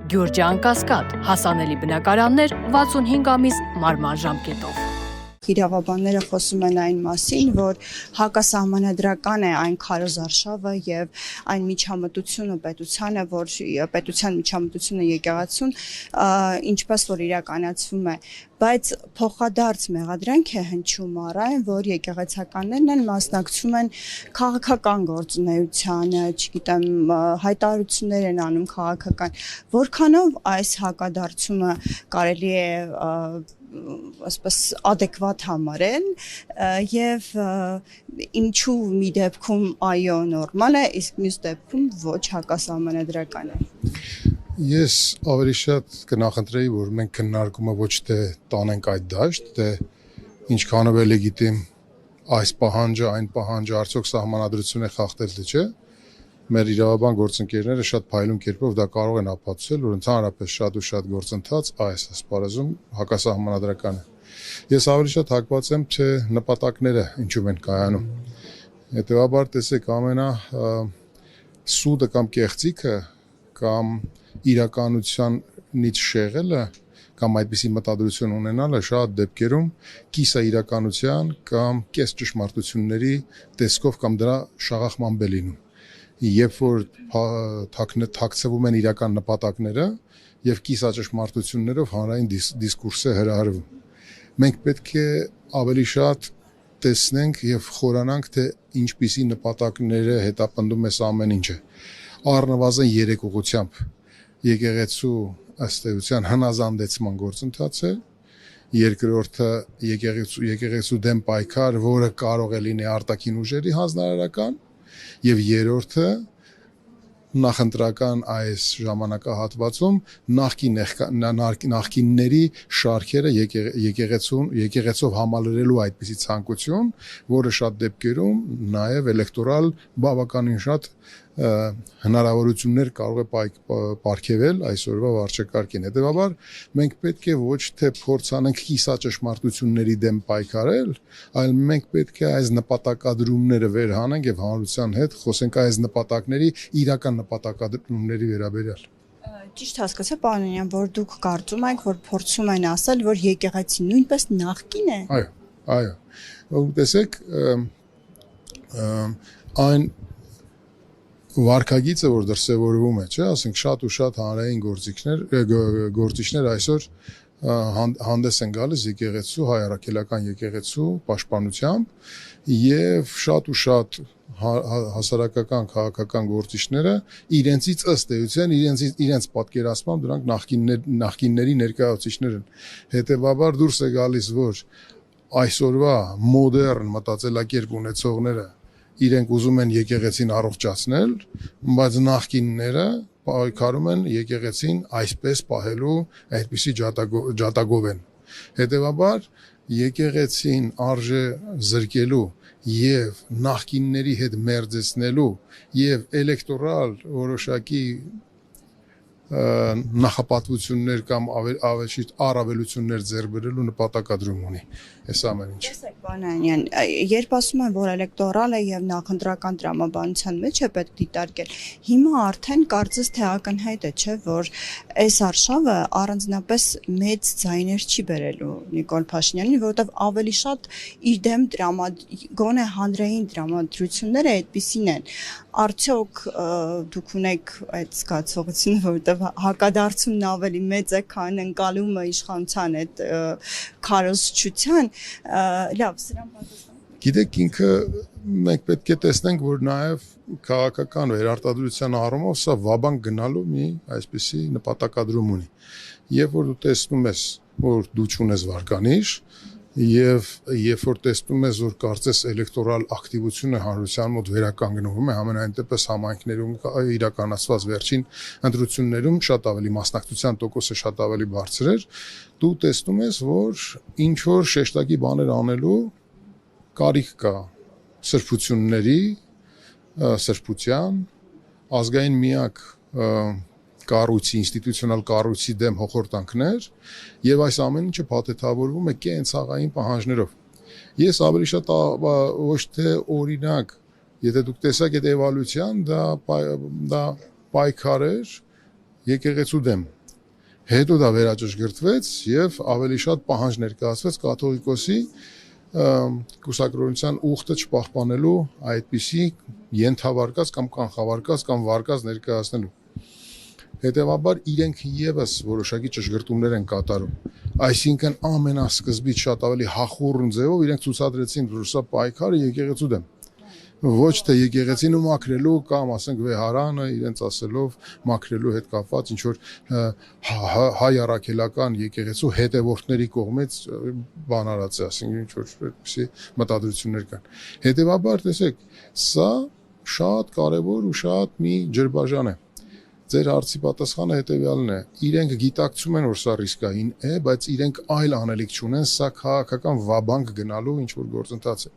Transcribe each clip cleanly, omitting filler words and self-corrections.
Գյուրջան Կասկադ, հասանելի բնակարաններ 65 ամիս մարման ժամկետով։ Իրավաբանները խոսում են այն մասին, որ հակասահմանադրական է այն քարոզարշավը եւ այն միջամտությունը պետությանը, որ պետության միջամտությունը եկեղեցուն, ինչպես որ իրականացվում է, բայց փոխադարձ մեղադրանք է հնչում առայն, որ եկեղեցականներն են մասնակցում են քաղաքական գործունեությանը, չգիտեմ, հայտարարություններ են անում քաղաքական, որքանով այս հակադարձումը կարելի է ասես adekvat համարել եւ ինչու մի դեպքում այո նորմալ է, իսկ մյուս դեպքում ոչ հակասահմանադրական է։ Ես ավելի շատ կնախընտրեի, որ մենք քննարկումը ոչ թե տանենք այդ դաշտ, թե ինչքանով է լեգիտիմ այս պահանջը, այն պահանջը, արդյոք սահմանադրություն է խախտել թե չէ։ Մեր իրավաբան գործընկերները շատ փայլուն կերպով դա կարող են ապացուցել, որ ընդհանրապես շատ ու շատ գործընթաց այս ասպարեզում հակասահմանադրական է։ Ես ավելի շատ հակված եմ, թե նպատակները ինչու են կայանում։ Հետևաբար տեսեք ամենասուդը կամ կեղծիքը կամ իրականությանից շեղելը կամ այդպիսի մտադրություն ունենալը շատ դեպքերում կիսա իրականության կամ կես ճշմարտությունների տեսքով կամ դրա շաղախմամբ է լինում։ Երբ որ թաքցվում են իրական նպատակները եւ կիսաճշմարտություններով հանրային դիսկուրս է հրահրվում։ Մենք պետք է ավելի շատ տեսնենք եւ խորանանք, թե ինչպիսի նպատակները հետապնդում է ամեն ինչը։ Առնվազն 3 ուղղությամբ եկեղեցու ըստ էության հնազանդեցման գործընթաց է, երկրորդը եկեղեցու դեմ պայքար, որը կարող է լինի արտաքին ուժերի հանձնարարական, եւ երրորդը նախընտրական այս ժամանակահատվածում նախկինների շարքերը եկեղեցով համալրելու այդպիսի ցանկություն, որը շատ դեպքերում նաեւ էլեկտորալ բավականին շատ հնարավորություններ կարող է պարգևել այսօրվա վարչակարգին։ Հետևաբար մենք պետք է ոչ թե փորձանենք կիսաճշմարտությունների դեմ պայքարել, այլ մենք պետք է այս նպատակադրումները վերհանենք եւ հանրության հետ խոսենք այս նպատակների իրական նպատակադրումների վերաբերյալ։ Ճիշտ հասկացա, պարոն Անյան, որ դուք կարծում եք, որ փորձում են ասել, որ եկեղեցին նույնպես նախկին է։ Այո։ Տեսեք, այն վարկագիծը, որ դրսևորվում է, չէ, ասենք շատ ու շատ հանրային գործիչներ այսօր հանդես են գալիս եկեղեցու, հայ առաքելական եկեղեցու պաշտպանությամբ եւ շատ ու շատ հասարակական քաղաքական գործիչները իրենցից ըստ էության իրենց պատկերացմամբ դրանք նախկինների ներկայացուցիչներ են։ Հետևաբար դուրս է գալիս, որ այսօրվա մոդեռն մտածելակերպ ունեցողները իրենք ուզում են եկեղեցին առողջացնել, բայց նախկինները պայքարում են եկեղեցին այսպես պահելու այդպիսի ջատագով են։ Հետևաբար եկեղեցին արժե զրկելու եւ նախկինների հետ մերձեցնելու եւ էլեկտորալ որոշակի նախապատվություններ կամ առավելություններ ձեռք բերելու նպատակադրում ունի այս ամեն ինչ։ Տեսեք, պարոն Անյան, երբ ասում են, որ էլեկտորալ է եւ նախընտրական տրամաբանության մեջ է պետք դիտարկել, հիմա արդեն կարծես թե ակնհայտ է, չէ, որ այս արշավը առանձնապես մեծ ձայներ չի բերելու Նիկոլ Փաշինյանին, որովհետեւ ավելի շատ իր դեմ գոնե հանրային տրամադրությունները այդպիսին են։ Արդյոք դուք ունեք այդ զգացողությունը, որովհետեւ հակադարձումն ավելի մեծ է, քան ընկալումը իշխանության այդ քարոզչության, լավ, սրան պատասխան։ Գիտեք, ինքը մենք պետք է տեսնենք, որ նաեւ քաղաքական վերարտադրության առումով սա վաբանք գնալու մի այսպիսի նպատակադրում ունի։ Երբ որ դու տեսնում ես, որ դու չունես վարկանիշ, եւ երբ որ տեսնում ես, որ կարծես էլեկտորալ ակտիվությունը հանրության մոտ վերականգնվում է, համենայն դեպս համայնքներում իրականացված վերջին ընտրություններում շատ ավելի մասնակցության տոկոսը շատ ավելի բարձր էր, դու տեսնում ես, որ ինչ որ շեշտակի բաներ անելու կարիք կա սրբության, ազգային միակ կառույցի, ինստիտուցիոնալ կառույցի դեմ հոխորտանքներ եւ այս ամեն ինչը փաթեթավորվում է կենցաղային պահանջներով։ Ես ավելի շատ ոչ թե օրինակ, եթե դուք տեսաք այդ էվալյուցիան, դա պայքար էր եկեղեցու դեմ, Հետո դա վերաճշգրտվեց եւ ավելի շատ պահանջ ներկայացվեց կաթողիկոսի կուսակրոնության ուխտը չպահպանելու այդպիսի ենթավարկած կամ կանխավարկած կամ վարկած ներկայացնելու։ Հետևաբար իրենք եւս որոշակի ճշգրտումներ են կատարում։ Այսինքն ամենասկզբից շատ ավելի հախուռն ձևով իրենք ցուցադրեցին, որ սա պայքարը եկեղեցու դեմ։ Ոչ թե եկեղեցին ու մաքրելու կամ ասենք վեհարանը իրենց ասելով մաքրելու հետ կապված ինչ որ հայ առաքելական եկեղեցու հետևորդների կողմից բան արած է, ասենք ինչ որ այդպիսի մտադրություններ կան։ Հետևաբար տեսեք, սա շատ կարևոր ու շատ մի ջրբաժան է։ Ձեր հարցի պատասխանը հետևյալն է. իրենք գիտակցում են, որ սա ռիսկային է, բայց իրենք այլ անելիք չունեն, սա քաղաքական վաբանկ գնալու ինչ որ գործընթաց է։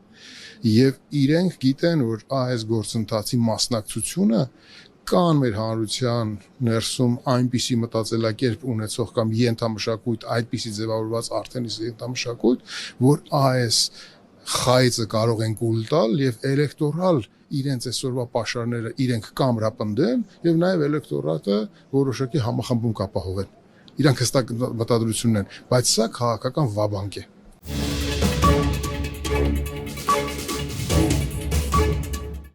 Եվ իրենք գիտեն, որ այս գործընթացի մասնակցությունը կան մեր հանրության ներսում այնպիսի մտածելակերպ ունեցող կամ ենթամշակույթ, այդպիսի ձևավորված արդեն իսկ ենթամշակույթ, որ այս խայծը կարող են կուլ տալ եւ էլեկտորալ իրենց այսօրվա պաշարները իրենք կամրապնդեն եւ նաեւ էլեկտորատը որոշակի համախմբում կապահովեն։ Իրանք հստակ մտադրությունն են, բայց սա քաղաքական վաբանկ է։